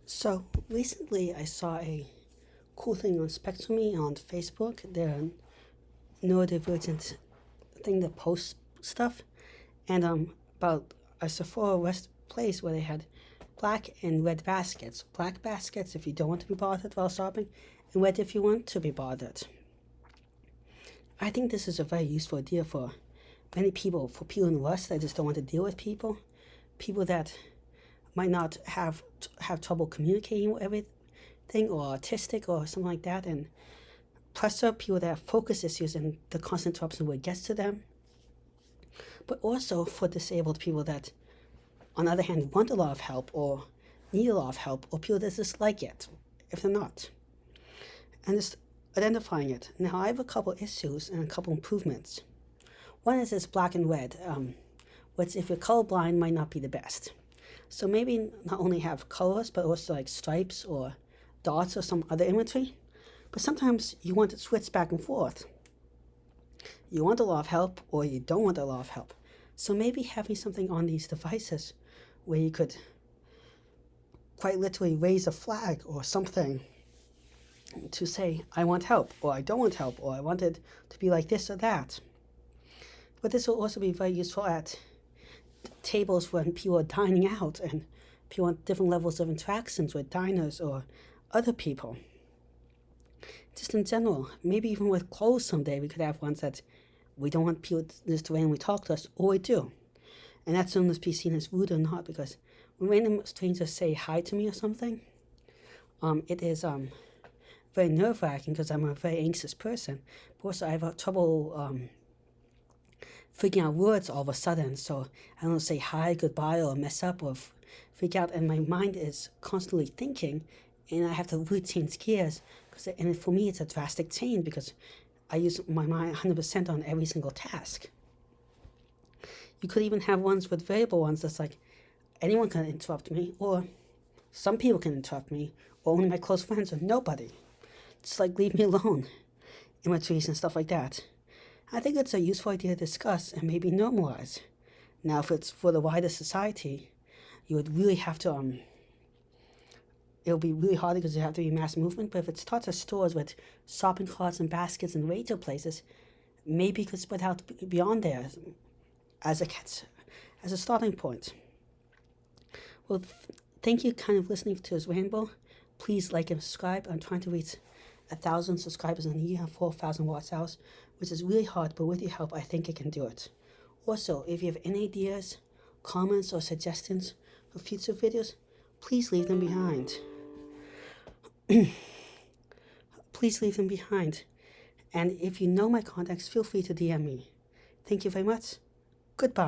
So recently, I saw a cool thing on Spectrum on Facebook. The neurodivergent thing that posts stuff, and about a Sephora West place where they had black and red baskets. Black baskets if you don't want to be bothered while shopping, and red if you want to be bothered. I think this is a very useful idea for many people. For people in West that just don't want to deal with people that might not have trouble communicating with everything, or autistic or something like that, and plus people that have focus issues and the constant interruption where it gets to them. But also for disabled people that, on the other hand, want a lot of help or need a lot of help, or people that just like it if they're not. And just identifying it. Now, I have a couple issues and a couple improvements. One is this black and red, which if you're colorblind might not be the best. So maybe not only have colors, but also like stripes or dots or some other imagery. But sometimes you want to switch back and forth. You want a lot of help or you don't want a lot of help. So maybe having something on these devices where you could quite literally raise a flag or something to say, I want help, or I don't want help, or I want it to be like this or that. But this will also be very useful at tables when people are dining out and people want different levels of interactions with diners or other people. Just in general, maybe even with clothes someday, we could have ones that we don't want people just to randomly talk to us, or we do. And that's going to be seen as rude or not, because when random strangers say hi to me or something, it is very nerve-wracking because I'm a very anxious person. But also I have trouble figuring out words all of a sudden, so I don't say hi, goodbye, or mess up, or freak out, and my mind is constantly thinking, and I have to really change gears, and for me it's a drastic change because I use my mind 100% on every single task. You could even have ones with variable ones that's like, anyone can interrupt me, or some people can interrupt me, or only my close friends, or nobody. Just like, leave me alone, imageries and stuff like that. I think it's a useful idea to discuss and maybe normalize. Now, if it's for the wider society, you would really have to, it'll be really hard because you have to be mass movement, but if it's taught to stores with shopping carts and baskets and radio places, maybe you could spread out beyond there as a starting point. Well, thank you kind of listening to this ramble. Please like and subscribe. I'm trying to reach 1,000 subscribers in a year and 4,000 watch hours, which is really hard, but with your help, I think I can do it. Also, if you have any ideas, comments, or suggestions for future videos, please leave them behind. Please leave them behind. And if you know my contacts, feel free to DM me. Thank you very much. Goodbye.